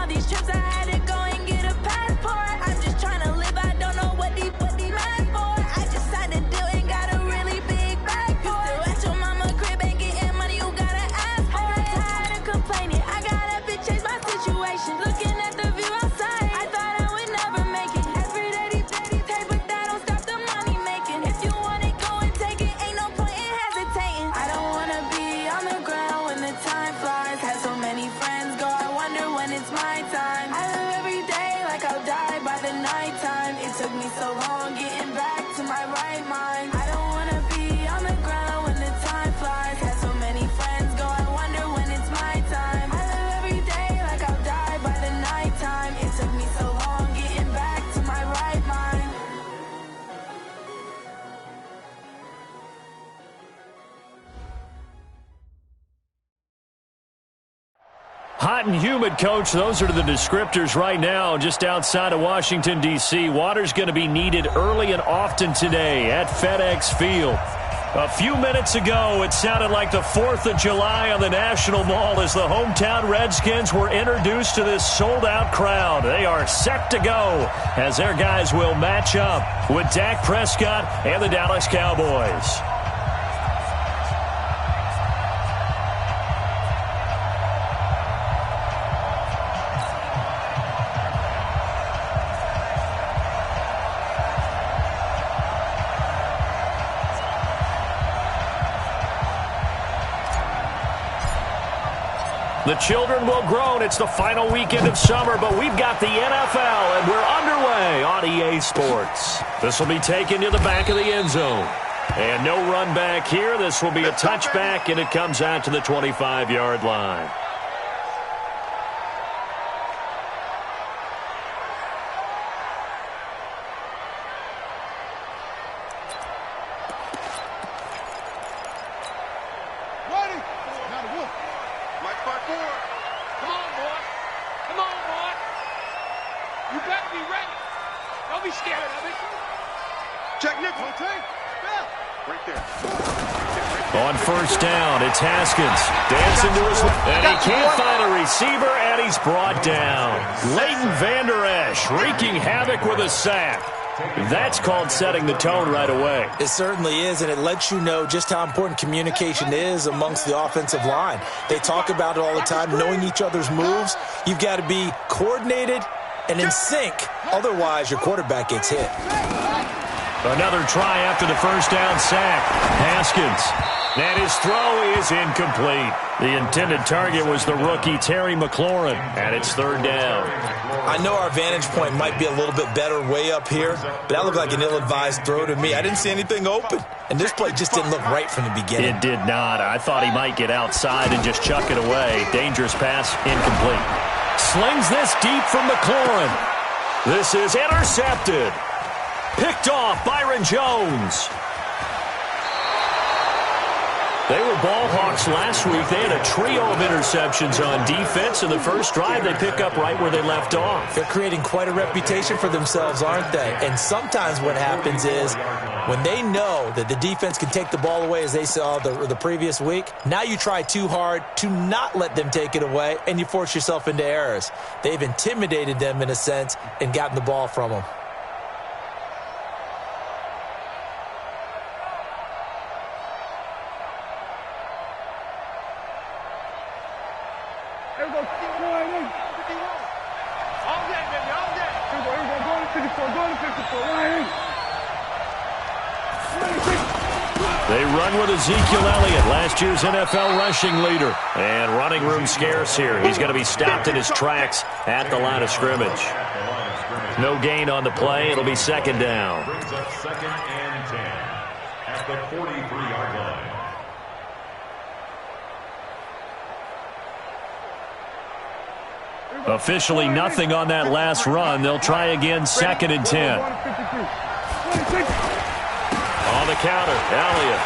all these trips, I had to go and get a passport. I'm just trying to live, I don't know what these mad for. I just signed a deal and got a really big bag for it. Still at your mama crib, ain't getting money, you gotta ask for it. I'm tired of complaining, I gotta change my situation. Looking at the view outside, I thought I would never make it. Every day these pay, but that don't stop the money making. If you want it, go and take it, ain't no point in hesitating. I don't wanna be on the ground when the time flies. Had so many friends go, I wonder when it's my time. I live every day like I'll die by the nighttime. It took me so long getting back to my right mind. I don't wanna be on the ground when the time flies. Had so many friends go, I wonder when it's my time. I live every day like I'll die by the nighttime. It took me so long getting back to my right mind. Hot and humid, Coach. Those are the descriptors right now just outside of Washington, D.C. Water's going to be needed early and often today at FedEx Field. A few minutes ago, it sounded like the 4th of July on the National Mall as the hometown Redskins were introduced to this sold-out crowd. They are set to go as their guys will match up with Dak Prescott and the Dallas Cowboys. The children will groan. It's the final weekend of summer, but we've got the NFL, and we're underway on EA Sports. This will be taken to the back of the end zone. And no run back here. This will be a touchback, and it comes out to the 25-yard line. On first down, it's Haskins. Dancing to his left. And he can't find a receiver, and he's brought down. Leighton Vander Esch wreaking havoc with a sack. That's called setting the tone right away. It certainly is, and it lets you know just how important communication is amongst the offensive line. They talk about it all the time, knowing each other's moves. You've got to be coordinated and in sync. Otherwise, your quarterback gets hit. Another try after the first down sack. Haskins. And his throw is incomplete. The intended target was the rookie Terry McLaurin, and it's third down. I know our vantage point might be a little bit better way up here, but that looked like an ill-advised throw to me. I didn't see anything open, and this play just didn't look right from the beginning. It did not. I thought he might get outside and just chuck it away. Dangerous pass, incomplete. Slings this deep from McLaurin. This is intercepted. Picked off Byron Jones. They were ball hawks last week. They had a trio of interceptions on defense. In the first drive, they pick up right where they left off. They're creating quite a reputation for themselves, aren't they? And sometimes what happens is when they know that the defense can take the ball away, as they saw the previous week, now you try too hard to not let them take it away, and you force yourself into errors. They've intimidated them in a sense and gotten the ball from them. They run with Ezekiel Elliott, last year's NFL rushing leader. And running room scarce here. He's going to be stopped in his tracks at the line of scrimmage. No gain on the play. It'll be second down. Brings up second and 10 at the 43-yard line. Officially nothing on that last run. They'll try again, second and 10. On the counter, Elliott.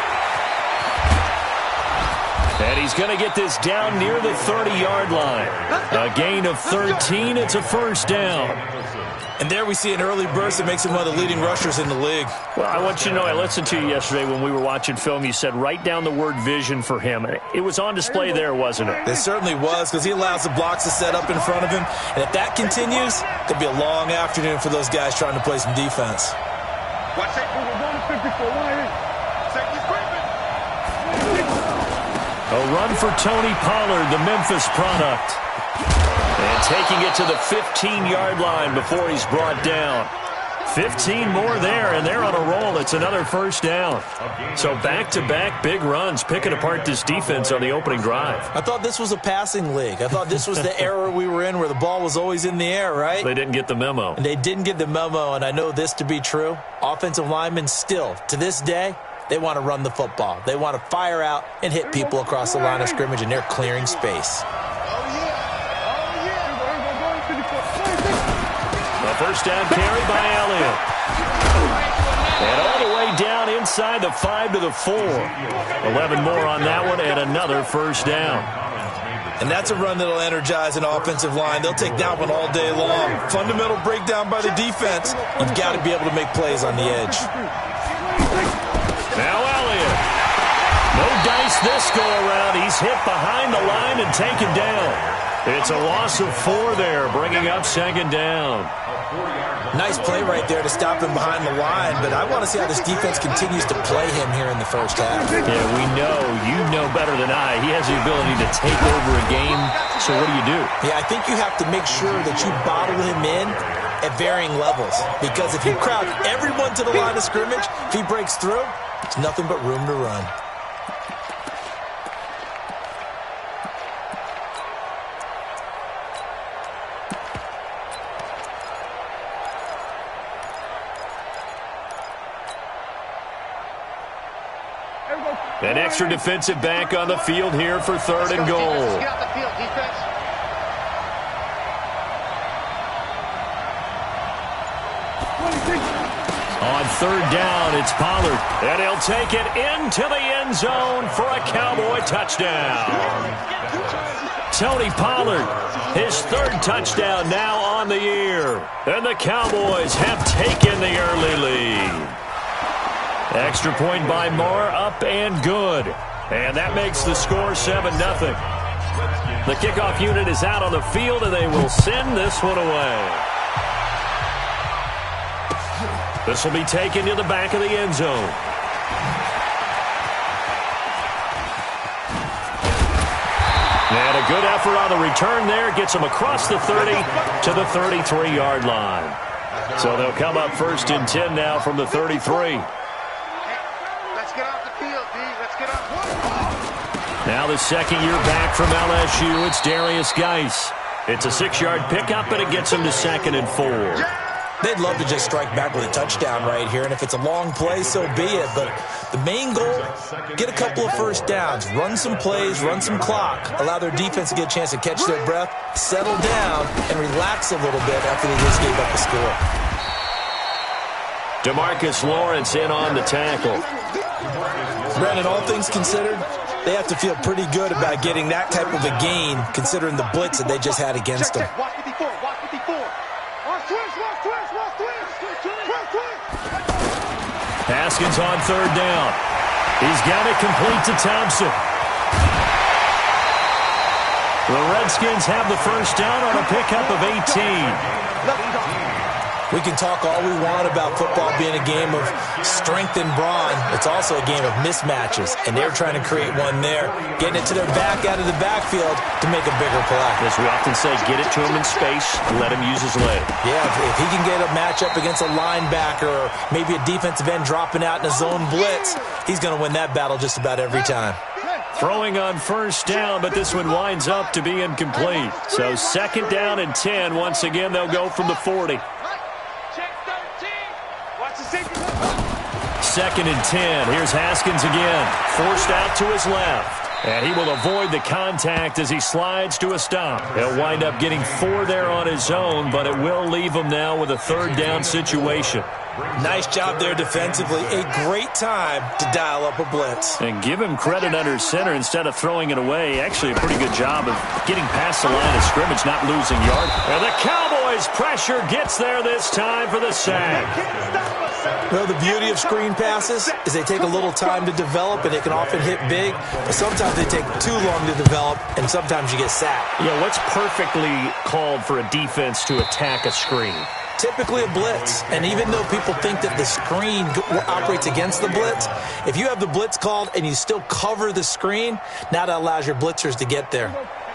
And he's going to get this down near the 30-yard line. A gain of 13. It's a first down. And there we see an early burst that makes him one of the leading rushers in the league. Well, I want you to know, I listened to you yesterday when we were watching film. You said write down the word vision for him. It was on display there, wasn't it? It certainly was, because he allows the blocks to set up in front of him. And if that continues, it could be a long afternoon for those guys trying to play some defense. Watch it. A run for Tony Pollard, the Memphis product. And taking it to the 15-yard line before he's brought down. 15 more there, and they're on a roll. It's another first down. So back-to-back big runs, picking apart this defense on the opening drive. I thought this was a passing league. I thought this was the era we were in where the ball was always in the air, right? They didn't get the memo. And they didn't get the memo, and I know this to be true. Offensive linemen still, to this day, they want to run the football. They want to fire out and hit people across the line of scrimmage, and they're clearing space. A first down carry by Elliott. And all the way down inside the 5 to the 4. 11 more on that one, and another first down. And that's a run that'll energize an offensive line. They'll take that one all day long. Fundamental breakdown by the defense. You've got to be able to make plays on the edge. Now Elliott. No dice this go-around. He's hit behind the line and taken down. It's a loss of 4 there, bringing up second down. Nice play right there to stop him behind the line, but I want to see how this defense continues to play him here in the first half. Yeah, we know. You know better than I. He has the ability to take over a game, so what do? Yeah, I think you have to make sure that you bottle him in at varying levels, because if you crowd everyone to the line of scrimmage, if he breaks through, it's nothing but room to run. An extra defensive back on the field here for third and goal. Get off the field, defense. On third down, it's Pollard. And he'll take it into the end zone for a Cowboy touchdown. Tony Pollard, his third touchdown now on the year. And the Cowboys have taken the early lead. Extra point by Marr, up and good. And that makes the score 7-0. The kickoff unit is out on the field, and they will send this one away. This will be taken to the back of the end zone. And a good effort on the return there. Gets them across the 30 to the 33-yard line. So they'll come up first and 10 now from the 33. Now the second year back from LSU, it's Darius Geis. It's a 6-yard pickup, and it gets him to 2nd and 4. They'd love to just strike back with a touchdown right here, and if it's a long play, so be it. But the main goal, get a couple of first downs, run some plays, run some clock, allow their defense to get a chance to catch their breath, settle down, and relax a little bit after they just gave up the score. DeMarcus Lawrence in on the tackle. Brandon, all things considered, they have to feel pretty good about getting that type of a gain, considering the blitz that they just had against them. Haskins on third down. He's got it complete to Thompson. The Redskins have the first down on a pickup of 18. We can talk all we want about football being a game of strength and brawn. It's also a game of mismatches, and they're trying to create one there, getting it to their back out of the backfield to make a bigger play. As we often say, get it to him in space, let him use his leg. Yeah, if he can get a matchup against a linebacker or maybe a defensive end dropping out in a zone blitz, he's going to win that battle just about every time. Throwing on first down, but this one winds up to be incomplete. So 2nd down and 10. Once again, they'll go from the 40. 2nd and 10. Here's Haskins again. Forced out to his left. And he will avoid the contact as he slides to a stop. He'll wind up getting 4 there on his own, but it will leave him now with a 3rd down situation. Nice job there defensively. A great time to dial up a blitz. And give him credit under center instead of throwing it away. Actually, a pretty good job of getting past the line of scrimmage, not losing yard. And the Cowboys' pressure gets there this time for the sack. Well, the beauty of screen passes is they take a little time to develop, and they can often hit big. But sometimes they take too long to develop, and sometimes you get sacked. Yeah, what's perfectly called for a defense to attack a screen? Typically a blitz, and even though people think that the screen operates against the blitz, if you have the blitz called and you still cover the screen, now that allows your blitzers to get there.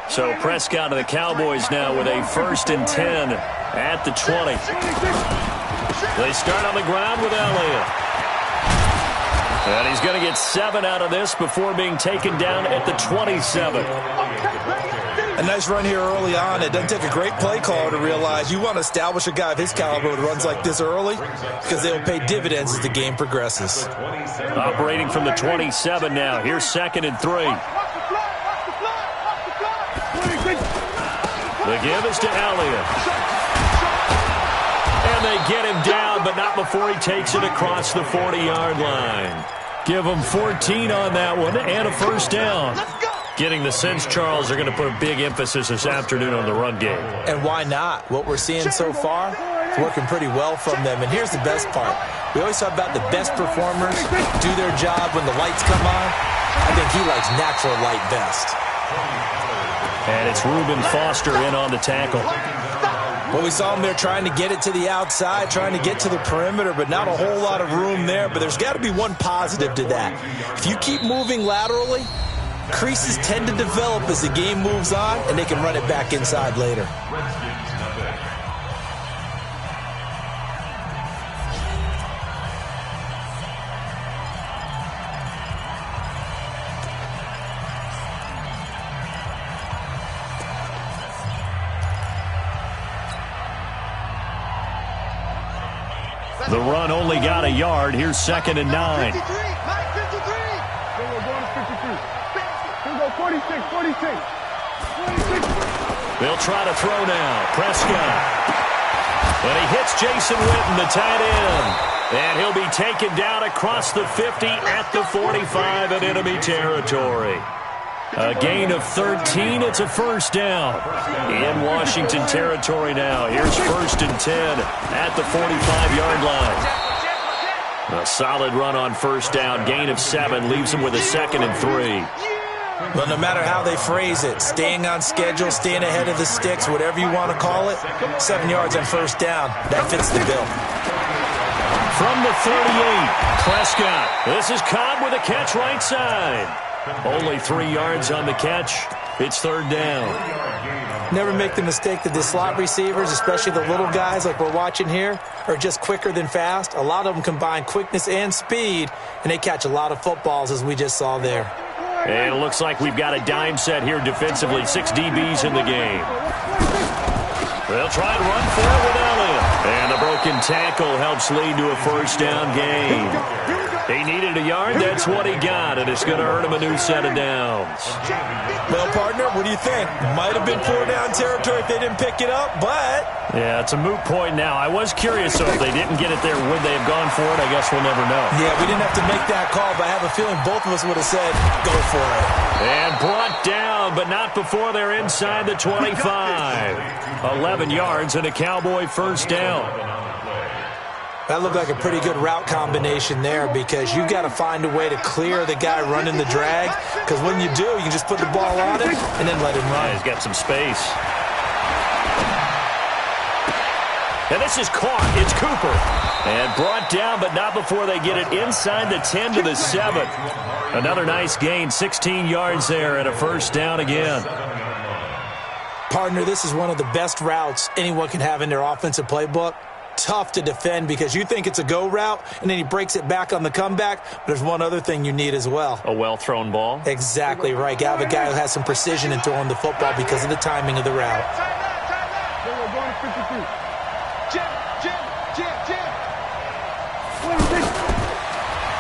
So Prescott and the Cowboys now with a 1st and 10 at the 20. They start on the ground with Elliott. And he's going to get 7 out of this before being taken down at the 27. A nice run here early on. It doesn't take a great play caller to realize you want to establish a guy of his caliber with runs like this early because they'll pay dividends as the game progresses. Operating from the 27 now. Here's 2nd and 3. The give is to Elliott. And they get him down, but not before he takes it across the 40-yard line. Give him 14 on that one and a 1st down. Getting the sense, Charles, they're going to put a big emphasis this afternoon on the run game. And why not? What we're seeing so far is working pretty well from them. And here's the best part. We always talk about the best performers do their job when the lights come on. I think he likes natural light best. And it's Reuben Foster in on the tackle. Well, we saw him there trying to get it to the outside, trying to get to the perimeter, but not a whole lot of room there. But there's got to be one positive to that. If you keep moving laterally, creases tend to develop as the game moves on, and they can run it back inside later. The run only got a yard. Here's 2nd and 9. 53. Here we go, 46. They'll try to throw now. Prescott. And he hits Jason Witten, the tight end. And he'll be taken down across the 50 at the 45 in enemy territory. A gain of 13. It's a 1st down. In Washington territory now. Here's 1st and 10 at the 45-yard line. A solid run on 1st down. Gain of 7 leaves him with a 2nd and 3. Well, no matter how they phrase it, staying on schedule, staying ahead of the sticks, whatever you want to call it, 7 yards on 1st down. That fits the bill. From the 38, Prescott. This is Cobb with a catch right side. Only 3 yards on the catch. It's 3rd down. Never make the mistake that the slot receivers, especially the little guys like we're watching here, are just quicker than fast. A lot of them combine quickness and speed, and they catch a lot of footballs, as we just saw there. And it looks like we've got a dime set here defensively. 6 DBs in the game. They'll try and run for it with Elliott. And a broken tackle helps lead to a 1st down gain. He needed a yard. That's what he got, and it's going to earn him a new set of downs. Well, partner, what do you think? Might have been 4-down territory if they didn't pick it up, but... Yeah, it's a moot point now. I was curious, though, if they didn't get it there, would they have gone for it? I guess we'll never know. Yeah, we didn't have to make that call, but I have a feeling both of us would have said, go for it. And brought down, but not before they're inside the 25. 11 yards and a Cowboy 1st down. That looked like a pretty good route combination there because you've got to find a way to clear the guy running the drag because when you do, you can just put the ball on him and then let him run. Yeah, he's got some space. And this is caught. It's Cooper. And brought down, but not before they get it inside the 10 to the 7. Another nice gain, 16 yards there and a 1st down again. Partner, this is one of the best routes anyone can have in their offensive playbook. Tough to defend because you think it's a go route, and then he breaks it back on the comeback. But there's one other thing you need as well. A well-thrown ball? Exactly right. You have a guy who has some precision in throwing the football because of the timing of the route.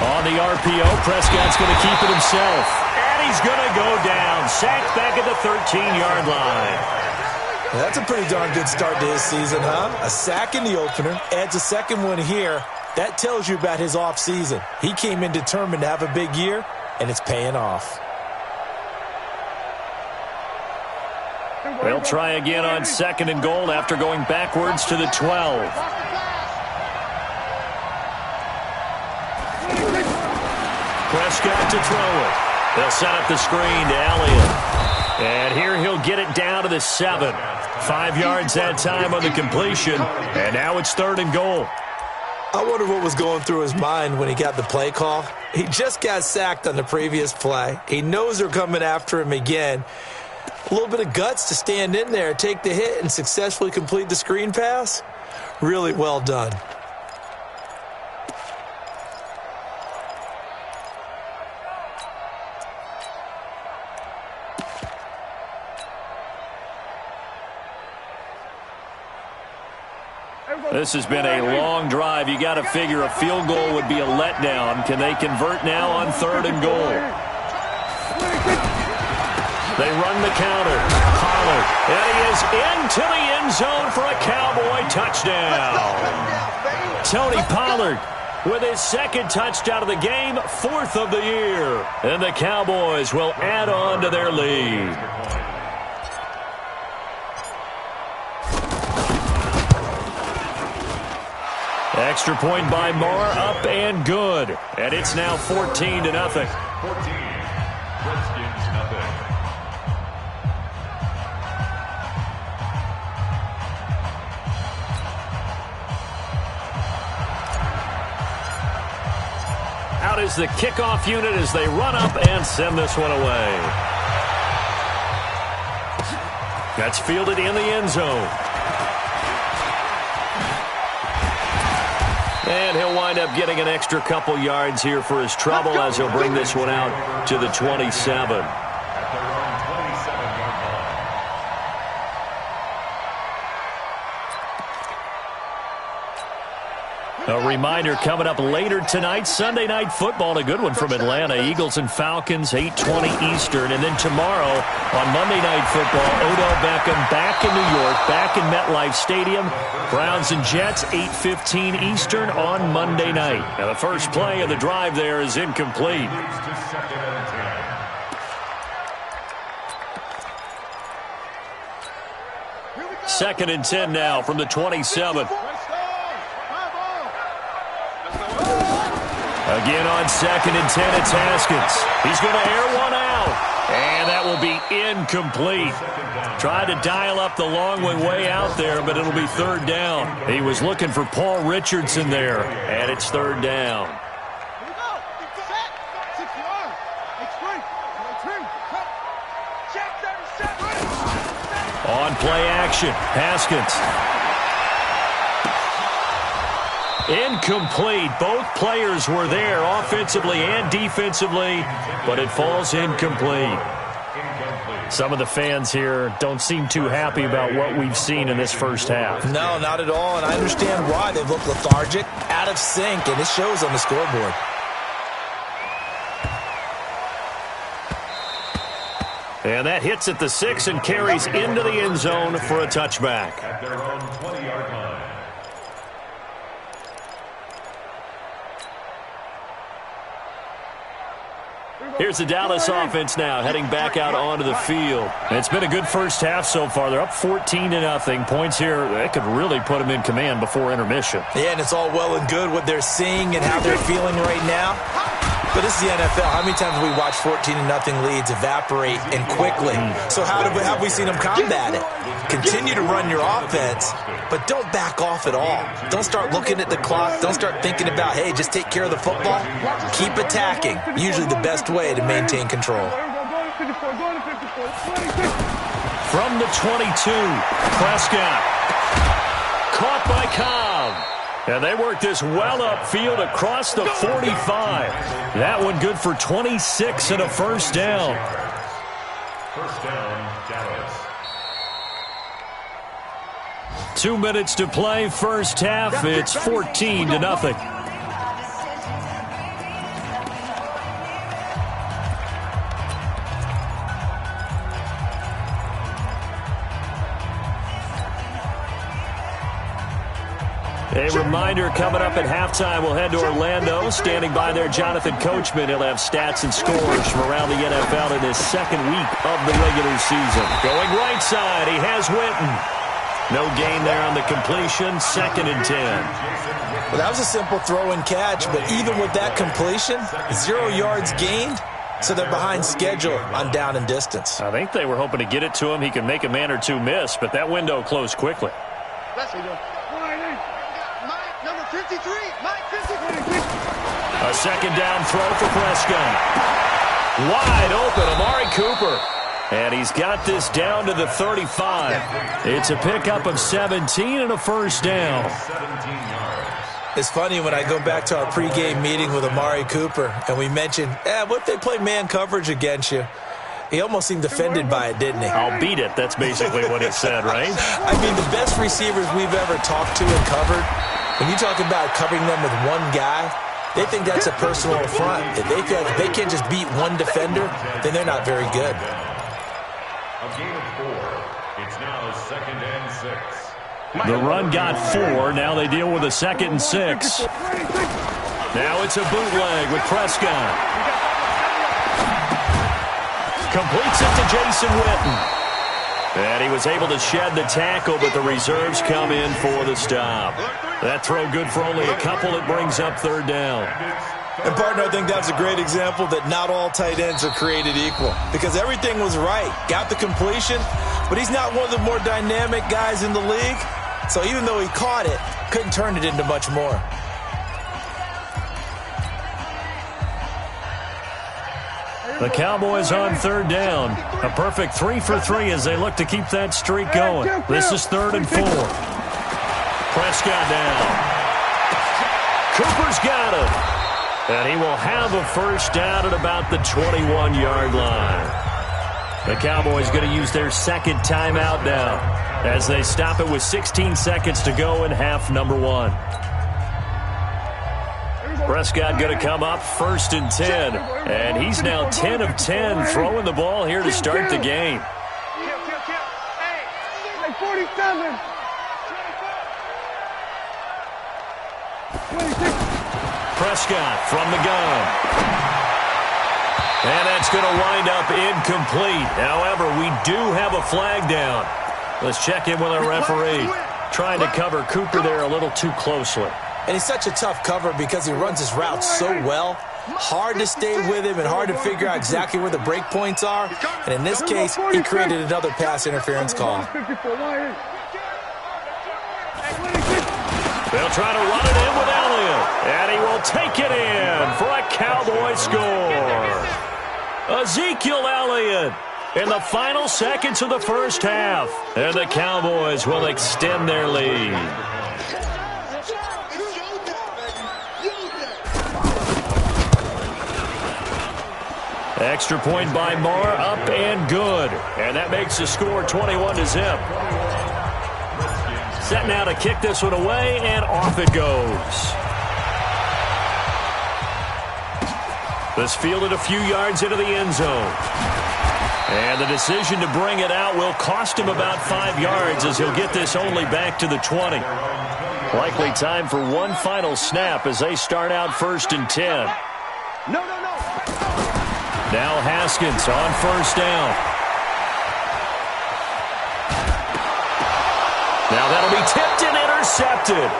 On the RPO, Prescott's going to keep it himself. And he's going to go down. Sacked back at the 13-yard line. That's a pretty darn good start to his season, huh? A sack in the opener, adds a second one here. That tells you about his offseason. He came in determined to have a big year, and it's paying off. They'll try again on 2nd and goal after going backwards to the 12. Prescott to throw it. They'll set up the screen to Elliott. And here he'll get it down to the 7. 5 yards that time on the completion. And now it's 3rd and goal. I wonder what was going through his mind when he got the play call. He just got sacked on the previous play. He knows they're coming after him again. A little bit of guts to stand in there, take the hit, and successfully complete the screen pass. Really well done. This has been a long drive. You got to figure a field goal would be a letdown. Can they convert now on 3rd and goal? They run the counter. Pollard. And he is into the end zone for a Cowboy touchdown. Tony Pollard with his 2nd touchdown of the game, 4th of the year. And the Cowboys will add on to their lead. Extra point by Marr, up and good. And it's now 14-0. 14. Redskins, nothing. Out is the kickoff unit as they run up and send this one away. That's fielded in the end zone. And he'll wind up getting an extra couple yards here for his trouble as he'll bring this one out to the 27. A reminder coming up later tonight, Sunday Night Football, a good one from Atlanta. Eagles and Falcons, 8:20 Eastern. And then tomorrow on Monday Night Football, Odell Beckham back in New York, back in MetLife Stadium. Browns and Jets, 8:15 Eastern on Monday night. Now the first play of the drive there is incomplete. Second and 10 now from the 27. Again on 2nd and 10, it's Haskins. He's going to air one out. And that will be incomplete. Tried to dial up the long way out there, but it'll be 3rd down. He was looking for Paul Richardson there, and it's 3rd down. On play action, Haskins. Incomplete. Both players were there offensively and defensively, but it falls incomplete. Some of the fans here don't seem too happy about what we've seen in this first half. No, not at all, and I understand why. They've looked lethargic, out of sync, and it shows on the scoreboard. And that hits at the 6 and carries into the end zone for a touchback. At their own 20-yard line. Here's the Dallas offense now heading back out onto the field. It's been a good first half so far. They're up 14-0. Points here, that could really put them in command before intermission. Yeah, and it's all well and good what they're seeing and how they're feeling right now. But this is the NFL. How many times have we watched 14-0 leads evaporate and quickly? So how have we seen them combat it? Continue to run your offense, but don't back off at all. Don't start looking at the clock. Don't start thinking about, hey, just take care of the football. Keep attacking. Usually the best way to maintain control. From the 22, Prescott. Caught by Cobb. And they work this well upfield across the 45. That one good for 26 and a first down. First down, Dallas. 2 minutes to play, first half. It's 14-0. A reminder coming up at halftime, we'll head to Orlando. Standing by there, Jonathan Coachman. He'll have stats and scores from around the NFL in his second week of the regular season. Going right side, he has Witten. No gain there on the completion, 2nd and 10. Well, that was a simple throw and catch, but even with that completion, 0 yards gained, so they're behind schedule on down and distance. I think they were hoping to get it to him. He can make a man or two miss, but that window closed quickly. Number 53, Mike 53. A second down throw for Prescott. Wide open, Amari Cooper. And he's got this down to the 35. It's a pickup of 17 and a first down. It's funny when I go back to our pregame meeting with Amari Cooper, and we mentioned, what if they play man coverage against you? He almost seemed offended by it, didn't he? I'll beat it. That's basically what he said, right? I mean, the best receivers we've ever talked to and covered, when you talk about covering them with one guy, they think that's a personal affront. If they feel like if they can't just beat one defender, then they're not very good. A gain of 4. It's now 2nd and 6. The run got 4. Now they deal with a 2nd and 6. Now it's a bootleg with Prescott. Completes it to Jason Witten. And he was able to shed the tackle, but the reserves come in for the stop. That throw good for only a couple. It brings up 3rd down. And, partner, I think that's a great example that not all tight ends are created equal, because everything was right. Got the completion, but he's not one of the more dynamic guys in the league. So even though he caught it, couldn't turn it into much more. The Cowboys on 3rd down. A perfect 3 for 3 as they look to keep that streak going. This is 3rd and 4. Prescott down. Cooper's got it. And he will have a first down at about the 21-yard line. The Cowboys going to use their 2nd timeout now as they stop it with 16 seconds to go in half number 1. Prescott going to come up 1st and 10. And he's now 10 of 10 throwing the ball here to start the game. Hey, 47. 26. Prescott from the gun. And that's going to wind up incomplete. However, we do have a flag down. Let's check in with our referee. Trying to cover Cooper there a little too closely. And he's such a tough cover because he runs his route so well. Hard to stay with him and hard to figure out exactly where the break points are. And in this case, he created another pass interference call. They'll try to run it in with Elliott. And he will take it in for a Cowboy score. Ezekiel Elliott in the final seconds of the first half. And the Cowboys will extend their lead. Extra point by Marr, up and good. And that makes the score 21-0. Set now to kick this one away, and off it goes. This fielded a few yards into the end zone. And the decision to bring it out will cost him about 5 yards as he'll get this only back to the 20. Likely time for one final snap as they start out 1st and 10. Now Haskins on 1st down. Now that'll be tipped and intercepted.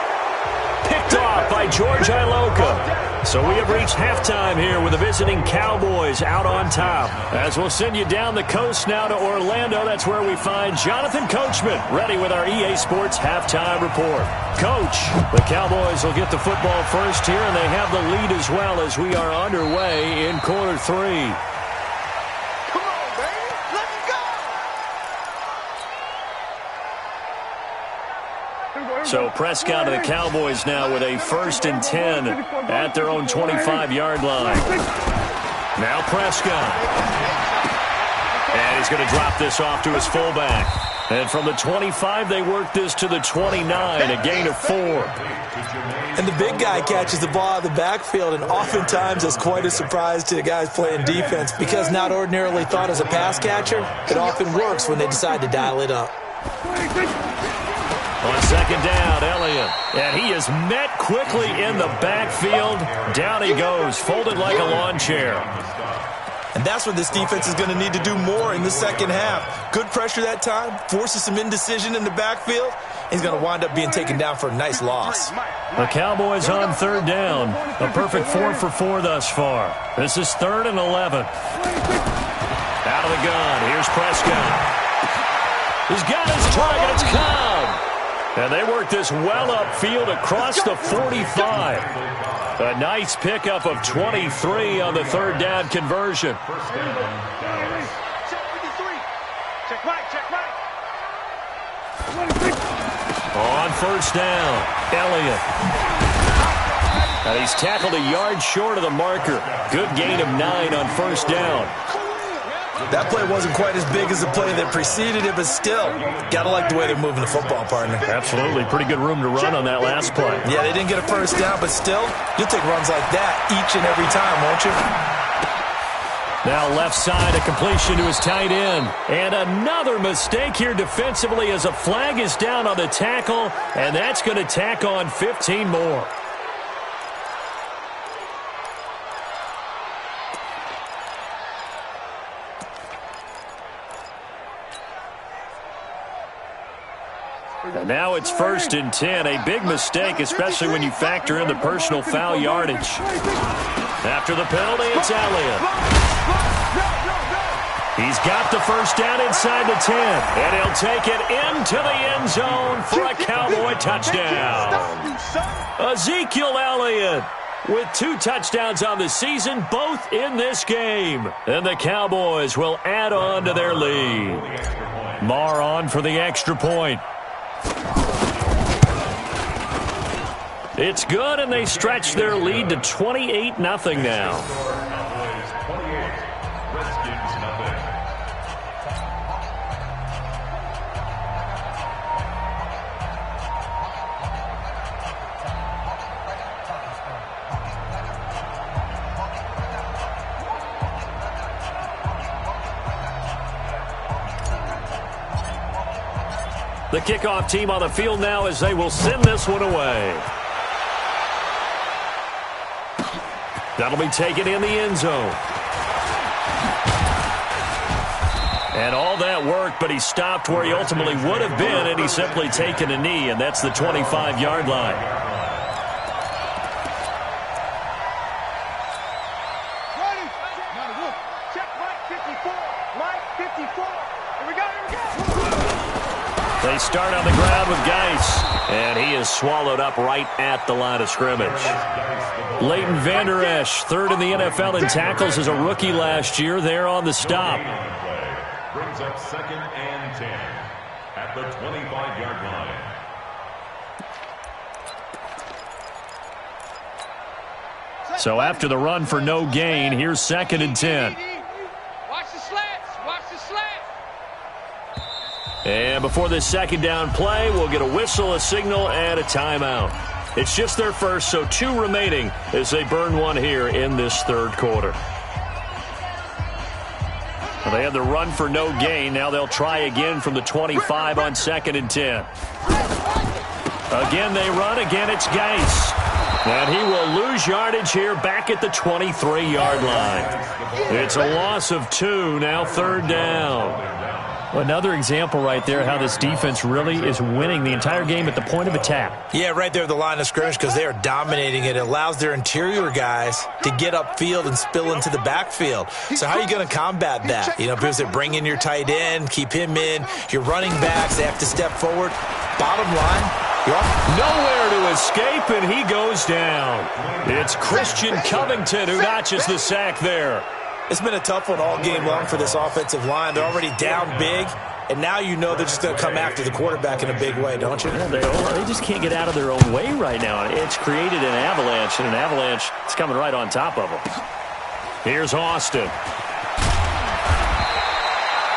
Picked off by George Iloka. So we have reached halftime here with the visiting Cowboys out on top. As we'll send you down the coast now to Orlando, that's where we find Jonathan Coachman ready with our EA Sports halftime report. Coach, the Cowboys will get the football first here, and they have the lead as well as we are underway in quarter 3. So Prescott of the Cowboys now with a 1st and 10 at their own 25-yard line. Now Prescott. And he's going to drop this off to his fullback. And from the 25, they work this to the 29, a gain of 4. And the big guy catches the ball out of the backfield, and oftentimes it's quite a surprise to the guys playing defense because not ordinarily thought as a pass catcher, it often works when they decide to dial it up. On second down, Elliott. And he is met quickly in the backfield. Down he goes, folded like a lawn chair. And that's what this defense is going to need to do more in the second half. Good pressure that time, forces some indecision in the backfield. He's going to wind up being taken down for a nice loss. The Cowboys on third down. A perfect 4 for 4 thus far. This is 3rd and 11. Out of the gun. Here's Prescott. He's got his target. It's Cobb. And they work this well upfield across the 45. A nice pickup of 23 on the third down conversion. Check 53. Check right, check right. On first down, Elliott. And he's tackled a yard short of the marker. Good gain of 9 on first down. That play wasn't quite as big as the play that preceded it, but still, gotta like the way they're moving the football, partner. Absolutely. Pretty good room to run on that last play. Yeah, they didn't get a first down, but still, you'll take runs like that each and every time, won't you? Now left side, a completion to his tight end. And another mistake here defensively as a flag is down on the tackle, and that's going to tack on 15 more. And now it's 1st and 10. A big mistake, especially when you factor in the personal foul yardage. After the penalty, it's Elliott. He's got the first down inside the 10. And he'll take it into the end zone for a Cowboy touchdown. Ezekiel Elliott with 2 touchdowns on the season, both in this game. And the Cowboys will add on to their lead. Marr on for the extra point. It's good, and they stretch their lead to 28-0 now. Redskins nothing. The kickoff team on the field now as they will send this one away. That'll be taken in the end zone. And all that work, but he stopped where he ultimately would have been, and he's simply taken a knee, and that's the 25-yard line. Check right 54. Right 54. Here we go, here we go. They start on the ground with Geis, and he is swallowed up right at the line of scrimmage. Leighton Vander Esch, 3rd in the NFL in tackles as a rookie last year. There on the stop. Brings up 2nd and 10 at the 25-yard line. So after the run for no gain, here's 2nd and 10. Watch the slants. Watch the slants. And before this second down play, we'll get a whistle, a signal, and a timeout. It's just their first, so 2 remaining as they burn one here in this third quarter. Well, they had the run for no gain. Now they'll try again from the 25 on 2nd and 10. Again they run. Again it's Geis. And he will lose yardage here back at the 23-yard line. It's a loss of 2, now 3rd down. Another example right there how this defense really is winning the entire game at the point of attack. Yeah, right there at the line of scrimmage because they are dominating it. It allows their interior guys to get upfield and spill into the backfield. So how are you going to combat that? You know, because they bring in your tight end, keep him in. Your running backs, they have to step forward. Bottom line, nowhere to escape, and he goes down. It's Christian Covington who notches the sack there. It's been a tough one all game long for this offensive line. They're already down big, and now you know they're just going to come after the quarterback in a big way, don't you? Yeah, they just can't get out of their own way right now. It's created an avalanche, and an avalanche is coming right on top of them. Here's Austin.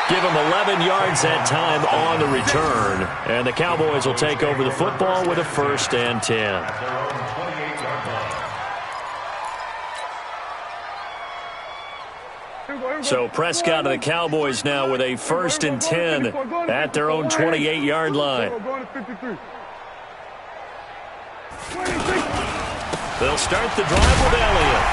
Give him 11 yards that time on the return, and the Cowboys will take over the football with a 1st and 10. Here we go, here So Prescott of the Cowboys now with a 1st and 10 at their own 28-yard line. They'll start the drive with Elliott.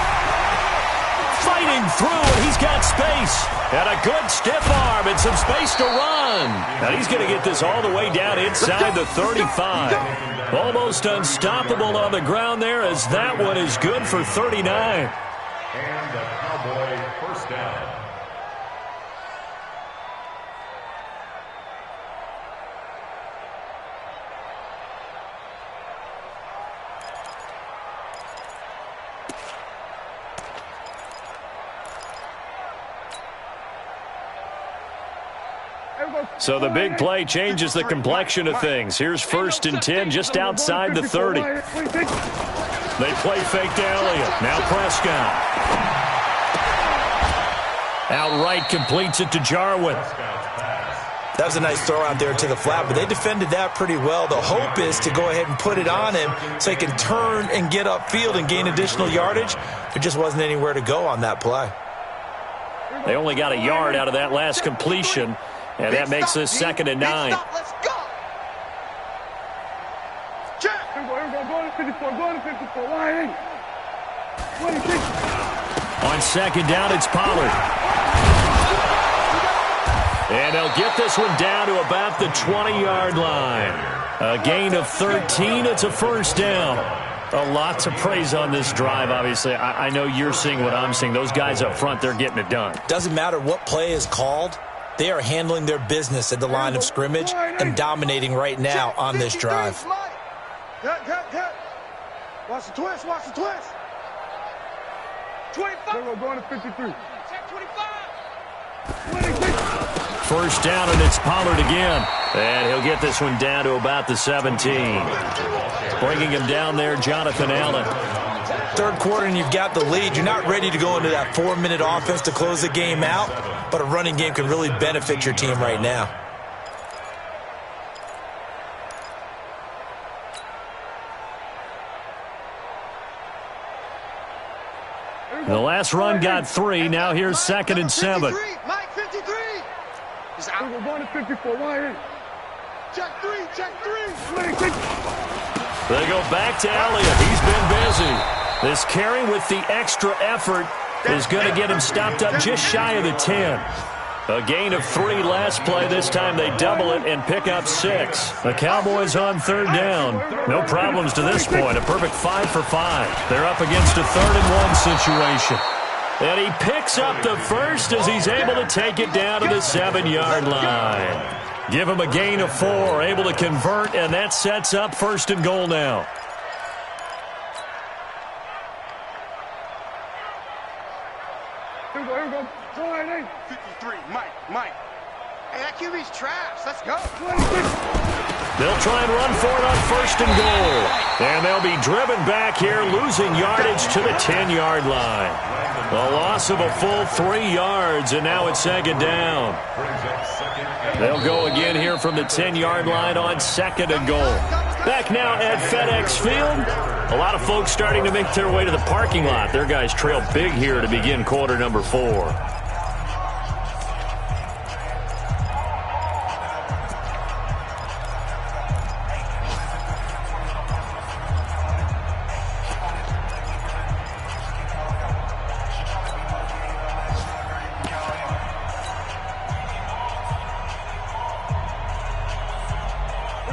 Fighting through, and he's got space. And a good stiff arm and some space to run. Now he's going to get this all the way down inside the 35. Almost unstoppable on the ground there, as that one is good for 39. And the Cowboy first down. So the big play changes the complexion of things. Here's 1st and 10 just outside the 30. They play fake to Elliott. Now Prescott. Outright completes it to Jarwin. That was a nice throw out there to the flat, but they defended that pretty well. The hope is to go ahead and put it on him so he can turn and get upfield and gain additional yardage. There just wasn't anywhere to go on that play. They only got a yard out of that last completion, and that makes this 2nd and 9. Let's go. Check. On 2nd down, it's Pollard. And they'll get this one down to about the 20-yard line. A gain of 13. It's a 1st down. A lot to praise on this drive, obviously. I know you're seeing what I'm seeing. Those guys up front, they're getting it done. Doesn't matter what play is called. They are handling their business at the line of scrimmage and dominating right now on this drive. Watch the twist, watch the twist. 25. We're going to 53. Check 25. 1st down, and it's Pollard again. And he'll get this one down to about the 17. Bringing him down there, Jonathan Allen. 3rd quarter and you've got the lead. You're not ready to go into that 4-minute offense to close the game out, but a running game can really benefit your team right now. The last run got 3. Now here's 2nd and 7. Mike, 53. He's out. We're going to 54. Why? Check 3, check 3. They go back to Elliott. He's been busy. This carry with the extra effort is going to get him stopped up just shy of the 10. A gain of 3 last play. This time they double it and pick up 6. The Cowboys on 3rd down. No problems to this point. A perfect 5 for 5. They're up against a 3rd and 1 situation. And he picks up the 1st as he's able to take it down to the 7-yard line. Give him a gain of 4. Able to convert, and that sets up 1st and goal now. Here we go. 53. Mike. Hey, that QB's trash. Let's go. They'll try and run for it on 1st and goal. And they'll be driven back here, losing yardage to the 10-yard line. A loss of a full 3 yards, and now it's 2nd down. They'll go again here from the 10-yard line on 2nd and goal. Back now at FedEx Field. A lot of folks starting to make their way to the parking lot. Their guys trail big here to begin quarter number 4.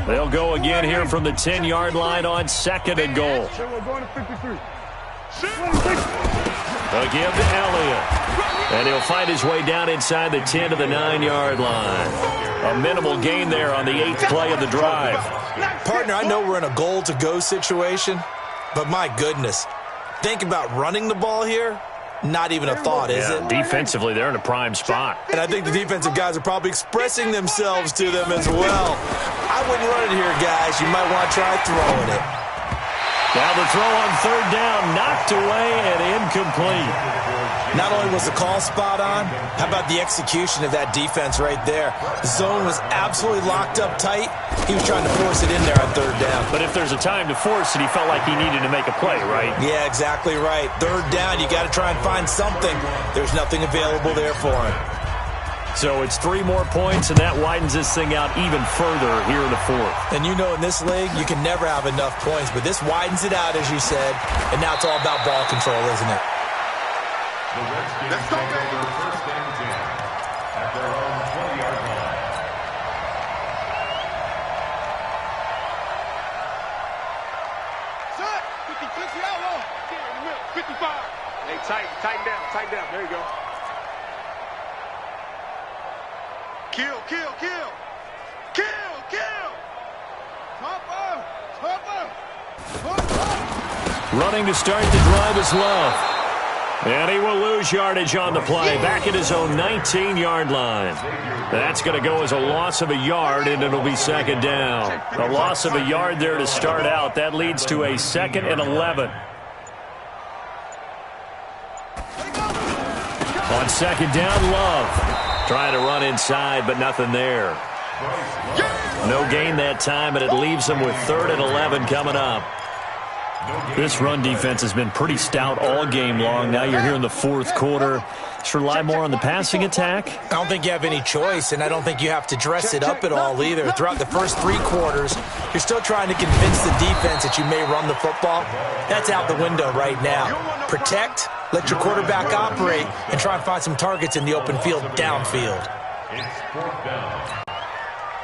They'll go again here from the 10-yard line on 2nd and goal. Again to Elliott. And he'll find his way down inside the 10 to the 9-yard line. A minimal gain there on the 8th play of the drive. Partner, I know we're in a goal-to-go situation, but my goodness, think about running the ball here. Not even a thought, is it? Defensively, they're in a prime spot. And I think the defensive guys are probably expressing themselves to them as well. I wouldn't run it here, guys. You might want to try throwing it. Now the throw on 3rd down, knocked away and incomplete. Not only was the call spot on, how about the execution of that defense right there? The zone was absolutely locked up tight. He was trying to force it in there on third down. But if there's a time to force it, he felt like he needed to make a play, right? Yeah, exactly right. Third down, you got to try and find something. There's nothing available there for him. So it's 3 more points, and that widens this thing out even further here in the fourth. And you know in this league, you can never have enough points, but this widens it out, as you said, and now it's all about ball control, isn't it? The Redskins take over first and 10 at their own 20-yard line. Set. 50 outlaw. Get in the middle. 55. Hey, tighten down. Tighten down. There you go. Kill. Topper. Running to start the drive is Love. And he will lose yardage on the play, back at his own 19-yard line. That's going to go as a loss of a yard, and it'll be second down. A loss of a yard there to start out. That leads to a 2nd and 11. On second down, Love. Trying to run inside, but nothing there. No gain that time, and it leaves them with 3rd and 11 coming up. This run defense has been pretty stout all game long. Now you're here in the fourth quarter. Just rely more on the passing attack. I don't think you have any choice, and I don't think you have to dress it up at all either. Throughout the first 3 quarters, you're still trying to convince the defense that you may run the football. That's out the window right now. Protect, let your quarterback operate, and try and find some targets in the open field downfield. It's 4th down.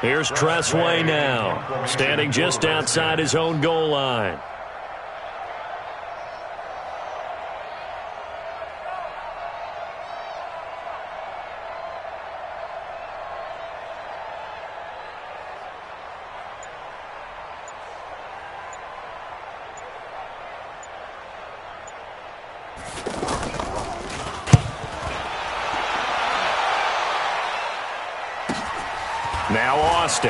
Here's Tressway now, standing just outside his own goal line. Now Austin.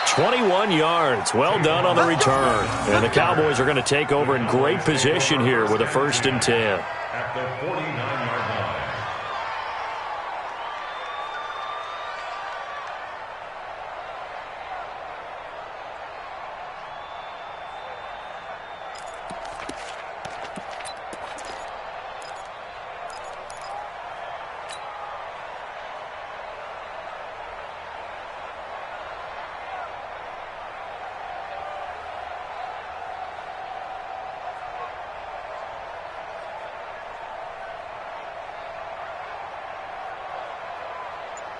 "21 yards. Well done on the return. And the Cowboys are going to take over in great position here with a 1st and 10. At the 49-yard line.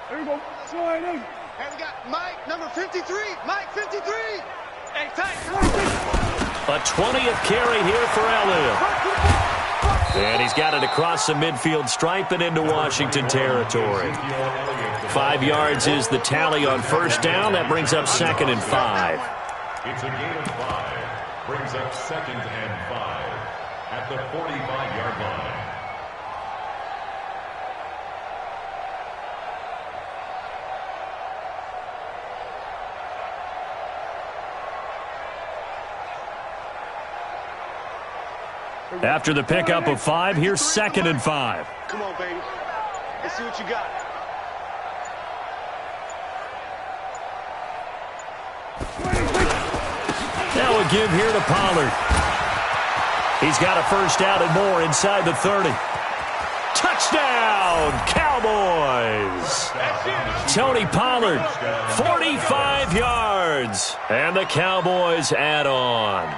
There you go. Slide in. And we got Mike, number 53. Mike, 53. Hey, tight. A 20th carry here for Elliott. And he's got it across the midfield stripe and into Washington territory. 5 yards is the tally on first down. That brings up 2nd and 5. It's a gain of 5. Brings up 2nd and 5 at the 45-yard line. After the pickup of 5, here's 2nd and 5. Come on, baby. Let's see what you got. Now a give here to Pollard. He's got a first down and more inside the 30. Touchdown, Cowboys! Tony Pollard, 45 yards. And the Cowboys add on.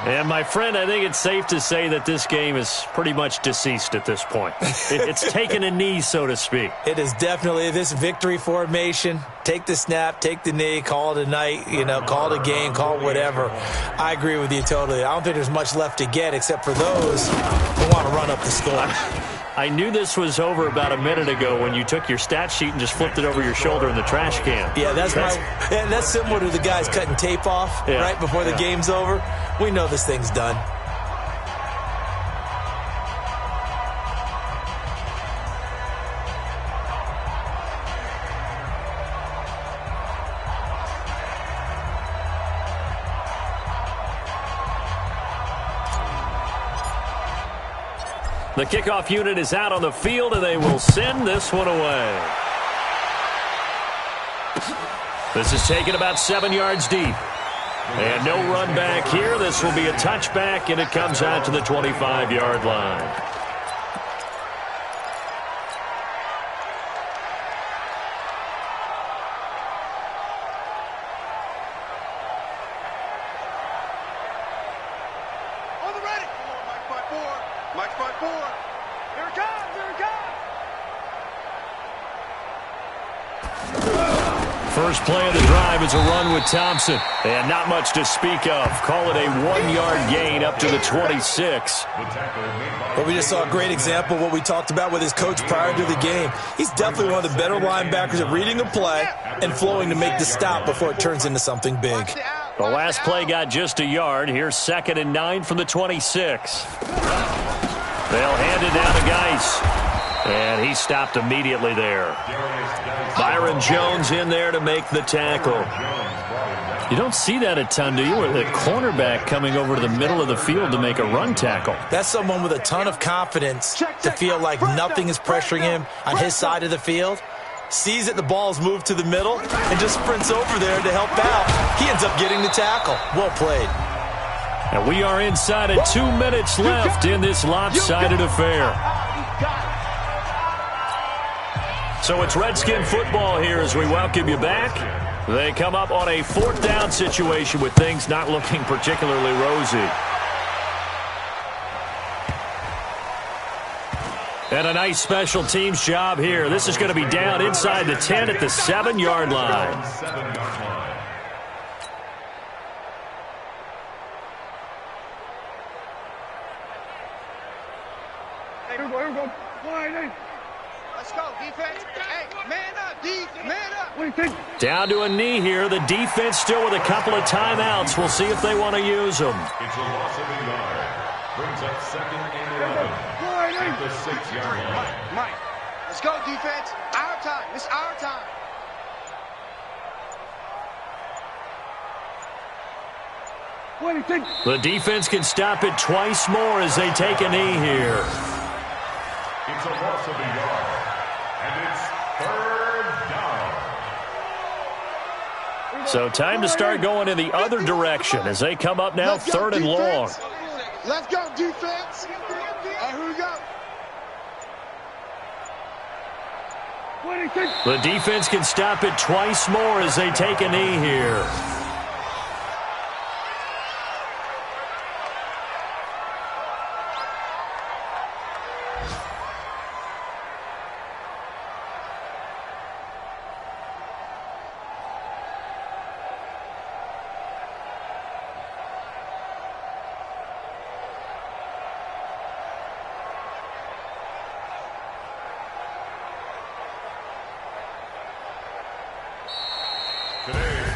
And, my friend, I think it's safe to say that this game is pretty much deceased at this point. It's taken a knee, so to speak. It is definitely this victory formation. Take the snap, take the knee, call it a night, call it a game, call it whatever. I agree with you totally. I don't think there's much left to get except for those who want to run up the score. I knew this was over about a minute ago when you took your stat sheet and just flipped it over your shoulder in the trash can. Yeah, that's similar to the guys cutting tape off right before the game's over. We know this thing's done. The kickoff unit is out on the field, and they will send this one away. This is taken about 7 yards deep. And no run back here. This will be a touchback, and it comes out to the 25-yard line. First play of the drive is a run with Thompson. And not much to speak of. Call it a 1-yard gain up to the 26. Well, we just saw a great example of what we talked about with his coach prior to the game. He's definitely one of the better linebackers at reading a play and flowing to make the stop before it turns into something big. The last play got just a yard. Here's 2nd and 9 from the 26. They'll hand it down to Geis. And he stopped immediately there. Byron Jones in there to make the tackle. You don't see that a ton, do you? With a cornerback coming over to the middle of the field to make a run tackle. That's someone with a ton of confidence to feel like nothing is pressuring him on his side of the field. Sees that the ball's moved to the middle and just sprints over there to help out. He ends up getting the tackle. Well played. And we are inside of 2 minutes left in this lopsided affair. So it's Redskin football here as we welcome you back. They come up on a 4th down situation with things not looking particularly rosy. And a nice special teams job here. This is going to be down inside the 10 at the 7-yard line. Here we go. Let's go, defense. Hey, man up, man up. What do you think? Down to a knee here. The defense still with a couple of timeouts. We'll see if they want to use them. It's a loss of a yard. Brings up 2nd and 11 at the 6-yard line. Mike, let's go, defense. Our time. It's our time. What do you think? The defense can stop it twice more as they take a knee here. It's a loss of a yard. And it's 3rd down. So time to start going in the other direction as they come up now 3rd and long. Let's go, defense. Here we go. What do you think? The defense can stop it twice more as they take a knee here.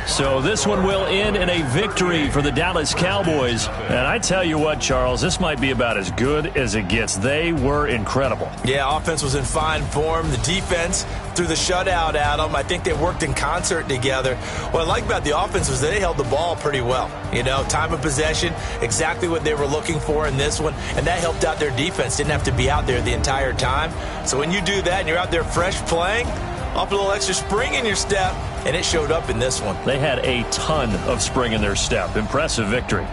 So this one will end in a victory for the Dallas Cowboys. And I tell you what, Charles, this might be about as good as it gets. They were incredible. Yeah, offense was in fine form. The defense threw the shutout at them. I think they worked in concert together. What I like about the offense was that they held the ball pretty well. You know, time of possession, exactly what they were looking for in this one. And that helped out their defense. Didn't have to be out there the entire time. So when you do that and you're out there fresh playing, up a little extra spring in your step, and it showed up in this one. They had a ton of spring in their step. Impressive victory.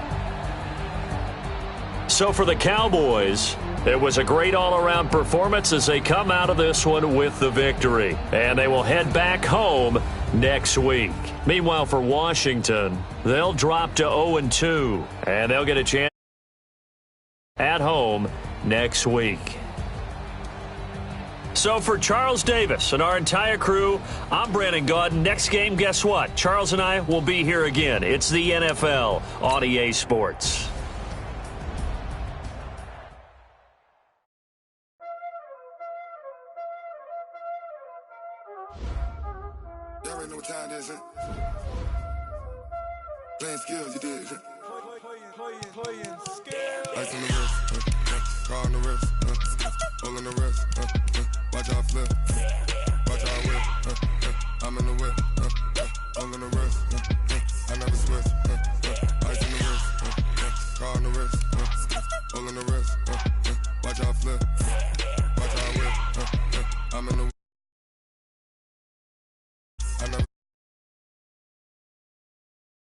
So for the Cowboys, it was a great all-around performance as they come out of this one with the victory. And they will head back home next week. Meanwhile, for Washington, they'll drop to 0-2, and they'll get a chance at home next week. So for Charles Davis and our entire crew, I'm Brandon Gaudin. Next game, guess what? Charles and I will be here again. It's the NFL on EA Sports. Y'all already know what time it is, huh? Playing skills, you did, huh? Playing skills. Ice on the wrist, car on the wrist, hole in the wrist, watch out flip, watch out whip, I'm in the whip, hole in the wrist, I never switch, ice on the wrist, car on the wrist, hole in the wrist.